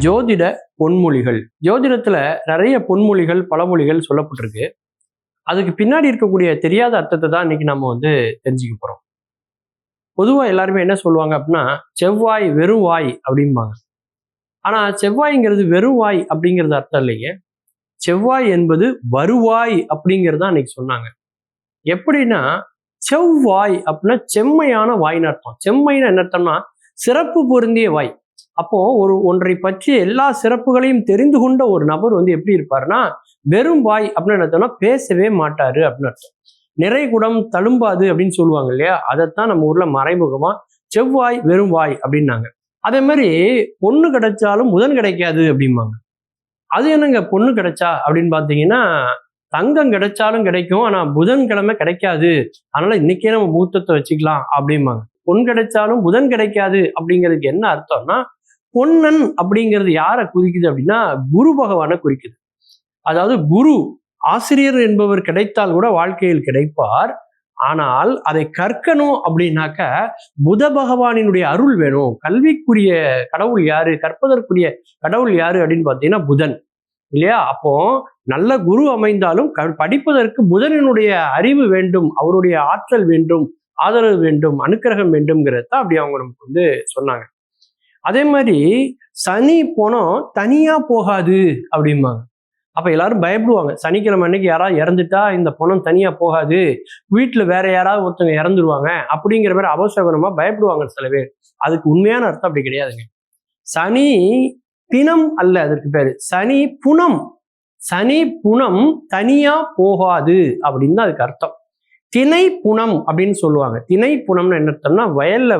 ஜோதிட பொன்மொழிகள். ஜோதிடத்துல நிறைய பொன்மொழிகள், பழமொழிகள் சொல்லப்பட்டிருக்கு. அதுக்கு பின்னாடி இருக்கக்கூடிய தெரியாத அர்த்தத்தை தான் இன்னைக்கு நம்ம தெரிஞ்சுக்க போறோம். பொதுவா எல்லாருமே என்ன சொல்லுவாங்க அப்படின்னா, செவ்வாய் வெறும் வாய் அப்படிம்பாங்க. ஆனா செவ்வாய்ங்கிறது வெறும் வாய் அப்படிங்கிறது அர்த்தம் இல்லைங்க. செவ்வாய் என்பது வருவாய் அப்படிங்கிறது தான் இன்னைக்கு சொன்னாங்க. எப்படின்னா, செவ்வாய் அப்படின்னா செம்மையான வாய்னு அர்த்தம். செம்மைன்னு என்ன அர்த்தம்னா சிறப்பு பொருந்திய வாய். அப்போ ஒன்றை பற்றிய எல்லா சிறப்புகளையும் தெரிந்து கொண்ட ஒரு நபர் எப்படி இருப்பாருன்னா, வெறும் வாய் அப்படின்னு என்ன பேசவே மாட்டாரு அப்படின்னு அர்த்தம். நிறை குடம் தழும்பாது அப்படின்னு சொல்லுவாங்க இல்லையா, அதைத்தான் நம்ம ஊர்ல மறைமுகமா செவ்வாய் வெறும் வாய் அப்படின்னாங்க. அதே மாதிரி பொண்ணு கிடைச்சாலும் புதன் கிடைக்காது அப்படிம்பாங்க. அது என்னங்க பொண்ணு கிடைச்சா அப்படின்னு பாத்தீங்கன்னா, தங்கம் கிடைச்சாலும் கிடைக்கும், ஆனா புதன்கிழமை கிடைக்காது, அதனால இன்னைக்கே நம்ம முகூர்த்தத்தை வச்சுக்கலாம் அப்படிம்பாங்க. பொன் கிடைச்சாலும் புதன் கிடைக்காது அப்படிங்கிறதுக்கு என்ன அர்த்தம்னா, பொன்னன் அப்படிங்கிறது யாரை குறிக்குது அப்படின்னா குரு பகவானை குறிக்குது. அதாவது குரு ஆசிரியர் என்பவர் கிடைத்தால் கூட வாழ்க்கையில் கிடைப்பார். ஆனால் அதை கற்கணும் அப்படின்னாக்க புத பகவானினுடைய அருள் வேணும். கல்விக்குரிய கடவுள் யாரு, கற்பதற்குரிய கடவுள் யாரு அப்படின்னு பார்த்தீங்கன்னா புதன் இல்லையா. அப்போ நல்ல குரு அமைந்தாலும் படிப்பதற்கு புதனினுடைய அறிவு வேண்டும், அவருடைய ஆற்றல் வேண்டும், ஆதரவு வேண்டும், அனுக்கிரகம் வேண்டும்ங்கிறத அப்படி அவங்க நமக்கு சொன்னாங்க. அதே மாதிரி சனி போனோம் தனியா போகாது அப்படிம்பாங்க. அப்ப எல்லாரும் பயப்படுவாங்க. சனிக்கிழமை அன்னைக்கு யாராவது இறந்துட்டா இந்த பணம் தனியா போகாது, வீட்டுல வேற யாராவது ஒருத்தவங்க இறந்துருவாங்க அப்படிங்கிற மாதிரி அபசகனமா பயப்படுவாங்க சில பேர். அதுக்கு உண்மையான அர்த்தம் அப்படி கிடையாதுங்க. சனி பிணம் அல்ல, அதற்கு பேரு சனி புனம். சனி புனம் தனியா போகாது அப்படின்னு தான் அதுக்கு அர்த்தம். திணை புனம் அப்படின்னு சொல்லுவாங்க. திணை புனம்னு என்ன அர்த்தம்னா வயல்ல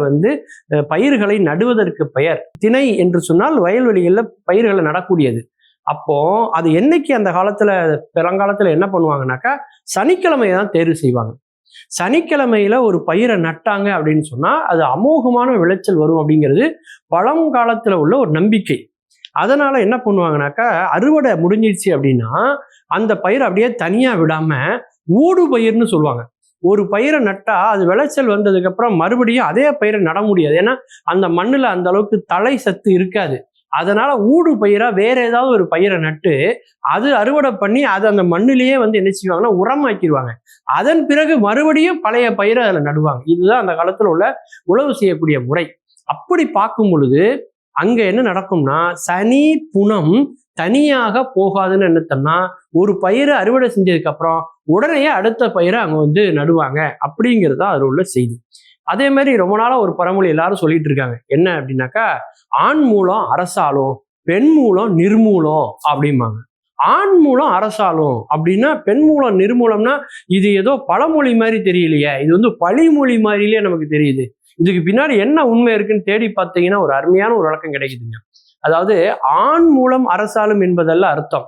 பயிர்களை நடுவதற்கு பெயர். திணை என்று சொன்னால் வயல்வெளிகள்ல பயிர்களை நடக்கூடியது. அப்போ அது என்னைக்கு அந்த காலத்துல பழங்காலத்துல என்ன பண்ணுவாங்கன்னாக்கா சனிக்கிழமையை தான் தேர்வு செய்வாங்க. சனிக்கிழமையில ஒரு பயிரை நட்டாங்க அப்படின்னு சொன்னா அது அமோகமான விளைச்சல் வரும் அப்படிங்கிறது பழங்காலத்துல உள்ள ஒரு நம்பிக்கை. அதனால என்ன பண்ணுவாங்கன்னாக்கா அறுவடை முடிஞ்சிடுச்சு அப்படின்னா அந்த பயிரை அப்படியே தனியா விடாம ஊடு பயிர்னு சொல்லுவாங்க. ஒரு பயிரை நட்டா அது விளைச்சல் வந்ததுக்கு அப்புறம் மறுபடியும் அதே பயிரை நட முடியாது. ஏன்னா அந்த மண்ணுல அந்த அளவுக்கு தழை சத்து இருக்காது. அதனால ஊடு பயிரா வேற ஏதாவது ஒரு பயிரை நட்டு அது அறுவடை பண்ணி அது அந்த மண்ணிலேயே என்ன செய்வாங்கன்னா உரமாக்கிடுவாங்க. அதன் பிறகு மறுபடியும் பழைய பயிரை அதில் நடுவாங்க. இதுதான் அந்த காலத்துல உள்ள உழவு செய்யக்கூடிய முறை. அப்படி பார்க்கும் பொழுது அங்க என்ன நடக்கும்னா சனி புனம் தனியாக போகாதுன்னு என்னத்தம்னா ஒரு பயிரை அறுவடை செஞ்சதுக்கு அப்புறம் உடனே அடுத்த பயிரை அவங்க நடுவாங்க அப்படிங்கிறது தான் அதில் உள்ள செய்தி. அதே மாதிரி ரொம்ப நாளா ஒரு பழமொழி எல்லாரும் சொல்லிட்டு இருக்காங்க. என்ன அப்படின்னாக்கா, ஆண் மூலம் அரசாலும் பெண் மூலம் நிர்மூலம் அப்படிம்பாங்க. ஆண் மூலம் அரசாலும் அப்படின்னா பெண் மூலம் நிர்மூலம்னா இது ஏதோ பழமொழி மாதிரி தெரியலையே, இது பழிமொழி மாதிரிலேயே நமக்கு தெரியுது. இதுக்கு பின்னாடி என்ன உண்மை இருக்குன்னு தேடி பார்த்தீங்கன்னா ஒரு அருமையான ஒரு விளக்கம் கிடைக்குதுங்க. அதாவது ஆண் மூலம் அரசாலும் என்பதல்ல அர்த்தம்,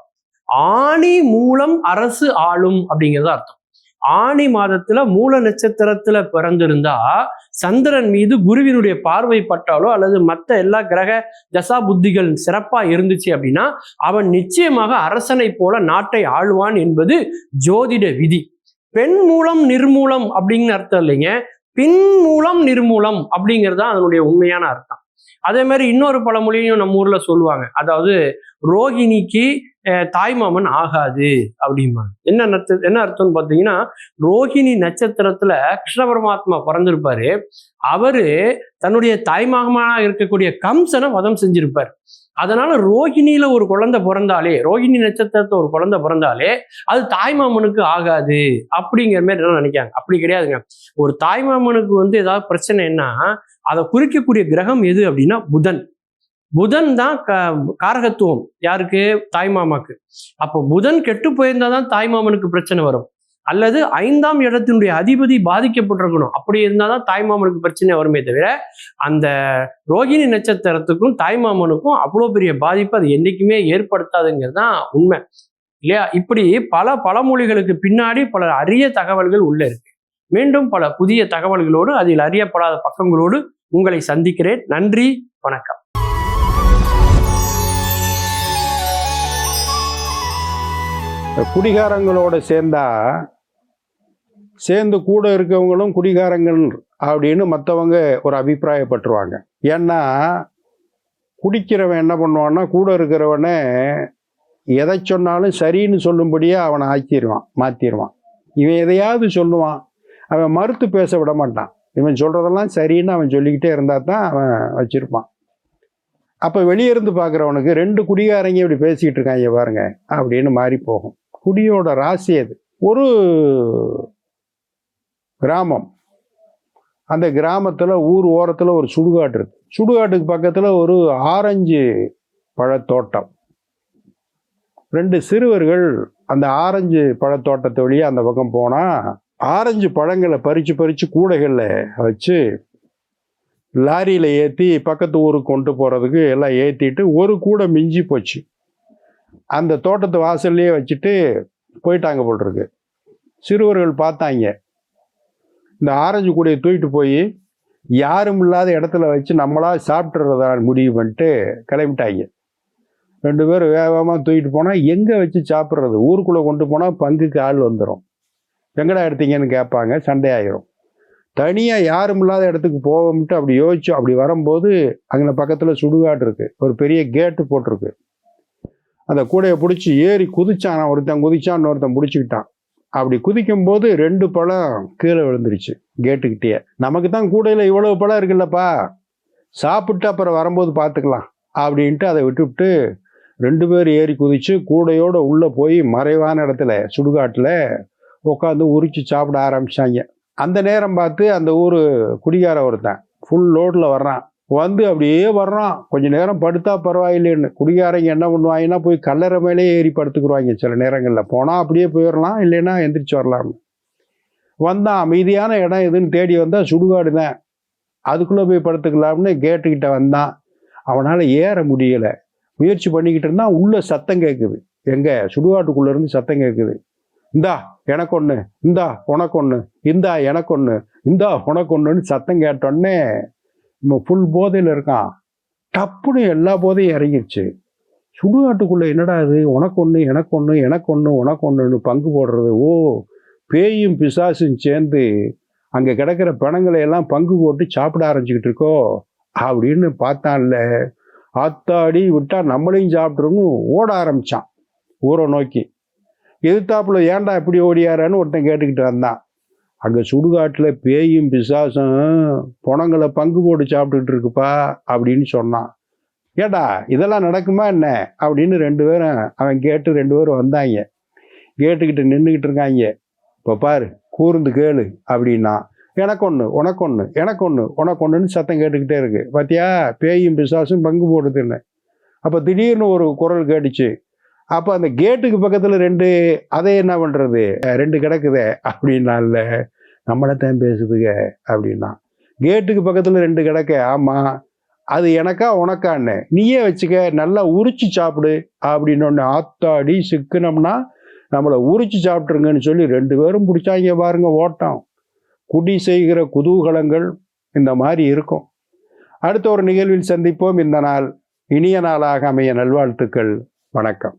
ஆணி மூலம் அரசு ஆளும் அப்படிங்கிறது அர்த்தம். ஆணி மாதத்துல மூல நட்சத்திரத்துல பிறந்திருந்தா சந்திரன் மீது குருவினுடைய பார்வை பட்டாலோ அல்லது மற்ற எல்லா கிரக தசா புத்திகள் சிறப்பா இருந்துச்சு அப்படின்னா அவன் நிச்சயமாக அரசனை போல நாட்டை ஆளுவான் என்பது ஜோதிட விதி. பெண் மூலம் நிர்மூலம் அப்படிங்கிற அர்த்தம் இல்லைங்க, பின் மூலம் நிர்மூலம் அப்படிங்கிறது தான் அதனுடைய உண்மையான அர்த்தம். அதே மாதிரி இன்னொரு பழமொழியும் நம்ம ஊர்ல சொல்லுவாங்க. அதாவது ரோகிணிக்கு தாய்மாமன் ஆகாது அப்படிம்பாங்க. என்ன அர்த்தம்னு பார்த்தீங்கன்னா, ரோகிணி நட்சத்திரத்துல கிருஷ்ண பரமாத்மா பிறந்திருப்பாரு. அவரு தன்னுடைய தாய்மாமனாக இருக்கக்கூடிய கம்சனை வதம் செஞ்சிருப்பார். அதனால ரோகிணியில ஒரு குழந்தை பிறந்தாலே, ரோகிணி நட்சத்திரத்துல ஒரு குழந்தை பிறந்தாலே அது தாய்மாமனுக்கு ஆகாது அப்படிங்கிற மாதிரி எல்லாம் நினைக்காங்க. அப்படி கிடையாதுங்க. ஒரு தாய்மாமனுக்கு ஏதாவது பிரச்சனைன்னா அதை குறிக்கக்கூடிய கிரகம் எது அப்படின்னா புதன். புதன் தான் காரகத்துவம் யாருக்கு, தாய்மாமாக்கு. அப்போ புதன் கெட்டு போயிருந்தாதான் தாய்மாமனுக்கு பிரச்சனை வரும், அல்லது 5ஆம் இடத்தினுடைய அதிபதி பாதிக்கப்பட்டிருக்கணும், அப்படி இருந்தாதான் தாய்மாமனுக்கு பிரச்சனை வருமே தவிர அந்த ரோகிணி நட்சத்திரத்துக்கும் தாய்மாமனுக்கும் அவ்வளோ பெரிய பாதிப்பு அது என்றைக்குமே ஏற்படுத்தாதுங்கிறது தான் உண்மை இல்லையா. இப்படி பல பழமொழிகளுக்கு பின்னாடி பல அரிய தகவல்கள் உள்ள இருக்கு. மீண்டும் பல புதிய தகவல்களோடு அதில் அறியப்படாத பக்கங்களோடு உங்களை சந்திக்கிறேன். நன்றி, வணக்கம். குடிகாரங்களோட சேர்ந்து கூட இருக்கவங்களும் குடிகாரங்கள் அப்படின்னு மற்றவங்க ஒரு அபிப்பிராயப்பட்டுருவாங்க. ஏன்னா குடிக்கிறவன் என்ன பண்ணுவான்னா கூட இருக்கிறவனை எதை சொன்னாலும் சரின்னு சொல்லும்படியே அவனை ஆக்கிடுவான், மாற்றிடுவான். இவன் எதையாவது சொல்லுவான், அவன் மறுத்து பேச விட மாட்டான். இவன் சொல்கிறதெல்லாம் சரின்னு அவன் சொல்லிக்கிட்டே இருந்தால் தான் அவன் வச்சுருப்பான். அப்போ வெளியே இருந்து பார்க்குறவனுக்கு 2 குடிகாரங்க இப்படி பேசிக்கிட்டு இருக்காங்க பாருங்க அப்படின்னு மாறி போகும். குடியோட ராசி அது. ஒரு கிராமம், அந்த கிராமத்தில் ஊர் ஓரத்தில் ஒரு சுடுகாடு இருக்கு. சுடுகாட்டுக்கு பக்கத்தில் ஒரு ஆரஞ்சு பழத்தோட்டம். 2 சிறுவர்கள் அந்த ஆரஞ்சு பழத்தோட்டத்தை வழியாக அந்த பக்கம் போனால் ஆரஞ்சு பழங்களை பறித்து கூடைகளில் வச்சு லாரியில் ஏற்றி பக்கத்து ஊருக்கு கொண்டு போகிறதுக்கு எல்லாம் ஏற்றிட்டு ஒரு கூடை மிஞ்சி போச்சு. அந்த தோட்டத்து வாசல்லையே வச்சுட்டு போயிட்டாங்க போட்டிருக்கு. சிறுவர்கள் பார்த்தாங்க, இந்த ஆரஞ்சு கூடையை தூக்கிட்டு போய் யாரும் இல்லாத இடத்துல வச்சு நம்மளா சாப்பிட்றதா முடிவு பண்ணிட்டு கிளம்பிட்டாங்க. 2 பேரும் வேகமாக தூக்கிட்டு போனால் எங்கே வச்சு சாப்பிட்றது? ஊருக்குள்ளே கொண்டு போனால் பங்குக்கு ஆள் வந்துடும். எங்கடா எடுத்தீங்கன்னு கேட்பாங்க, சண்டையாயிரும். தனியாக யாரும் இல்லாத இடத்துக்கு போவோம்ட்டு அப்படி யோசிச்சோம். அப்படி வரும்போது அங்கே பக்கத்தில் சுடுகாடு இருக்குது, ஒரு பெரிய கேட்டு போட்டிருக்கு. அந்த கூடையை பிடிச்சி ஏறி குதிச்சான். ஒருத்தன் குதிச்சான், இன்னொருத்தன் பிடிச்சிக்கிட்டான். அப்படி குதிக்கும் போது 2 பழம் கீழே விழுந்துருச்சு கேட்டுக்கிட்டே. நமக்கு தான் கூடையில் இவ்வளவு பழம் இருக்குல்லப்பா, சாப்பிட்டு அப்புறம் வரும்போது பார்த்துக்கலாம் அப்படின்ட்டு அதை விட்டுவிட்டு 2 பேர் ஏறி குதிச்சு கூடையோடு உள்ளே போய் மறைவான இடத்துல சுடுகாட்டில் உட்காந்து உரிச்சு சாப்பிட ஆரம்பிச்சாங்க. அந்த நேரம் பார்த்து அந்த ஊர் குடிகார ஒருத்தன் ஃபுல் லோடில் வர்றான். வந்து அப்படியே வர்றான். கொஞ்சம் நேரம் படுத்தா பரவாயில்லைன்னு குடிகாரங்க என்ன பண்ணுவாங்கன்னா போய் கல்லறை மேலே ஏறி படுத்துக்குருவாங்க. சில நேரங்களில் போனால் அப்படியே போயிடலாம், இல்லைன்னா எந்திரிச்சு வரலாம்னு. வந்தான், அமைதியான இடம் எதுன்னு தேடி வந்தால் சுடுகாடு தான். அதுக்குள்ளே போய் படுத்துக்கலாம்னு கேட்டுக்கிட்ட வந்தான். அவனால் ஏற முடியலை. முயற்சி பண்ணிக்கிட்டு இருந்தால் உள்ள சத்தம் கேட்குது. எங்கே? சுடுகாட்டுக்குள்ளேருந்து சத்தம் கேட்குது. இந்தா எனக்கு ஒன்று, இந்தா உனக்கு ஒன்று, இந்தா எனக்கு ஒன்று, இந்தா உனக்கு ஒன்றுன்னு சத்தம் கேட்டோடனே ஃபுல் போதையில் இருக்கான். டப்புன்னு எல்லா போதையும் இறங்கிடுச்சு. சுடுகாட்டுக்குள்ளே என்னடா இது, உனக்கு ஒன்று எனக்கு ஒன்று, எனக்கு ஒன்று உனக்கு ஒன்றுன்னு பங்கு போடுறது. ஓ, பேயும் பிசாசும் சேர்ந்து அங்கே கிடக்கிற பிணங்களை எல்லாம் பங்கு போட்டு சாப்பிட ஆரம்பிச்சுக்கிட்டு இருக்கோ அப்படின்னு பார்த்தான்ல. ஆத்தாடி விட்டா நம்மளையும் சாப்பிட்றோன்னு ஓட ஆரம்பித்தான் ஊரை நோக்கி. எதிர்த்தாப்புல ஏன்டா இப்படி ஓடியாரான்னு ஒருத்தன் கேட்டுக்கிட்டு வந்தான். அங்கே சுடுகாட்டில் பேயும் பிசாசும் பணங்களை பங்கு போட்டு சாப்பிட்டுக்கிட்டு இருக்குப்பா அப்படின்னு சொன்னான். ஏடா இதெல்லாம் நடக்குமா என்ன அப்படின்னு 2 பேரும் அவன் கேட்டு 2 பேரும் வந்தாங்க. கேட்டுக்கிட்டு நின்றுக்கிட்டு இருக்காங்க. இப்போ பாரு, கூர்ந்து கேளு அப்படின்னா, எனக்கு ஒன்று உனக்கு ஒன்று, எனக்கு ஒன்று உனக்கு ஒன்றுன்னு சத்தம் கேட்டுக்கிட்டே இருக்கு. பார்த்தியா, பேயும் பிசாசும் பங்கு போடுதுன்னு. அப்போ திடீர்னு ஒரு குரல் கேட்டுச்சு. அப்போ அந்த கேட்டுக்கு பக்கத்தில் 2, அதை என்ன பண்ணுறது, 2 கிடக்குதே அப்படின்னால, நம்மளைத்தான் பேசுதுங்க அப்படின்னா. கேட்டுக்கு பக்கத்தில் 2 கிடக்க, ஆமாம் அது எனக்கா உனக்கான்னு நீயே வச்சுக்க, நல்லா உரிச்சு சாப்பிடு அப்படின்னு ஒன்று. ஆத்தாடி சிக்கனம்னா நம்மளை உரிச்சு சாப்பிட்ருங்கன்னு சொல்லி 2 பேரும் பிடிச்சாங்க பாருங்க ஓட்டம். குடி செய்கிற குதூகலங்கள் இந்த மாதிரி இருக்கும். அடுத்த ஒரு நிகழ்வில் சந்திப்போம். இந்த நாள் இனிய நாளாக அமைய நல்வாழ்த்துக்கள். வணக்கம்.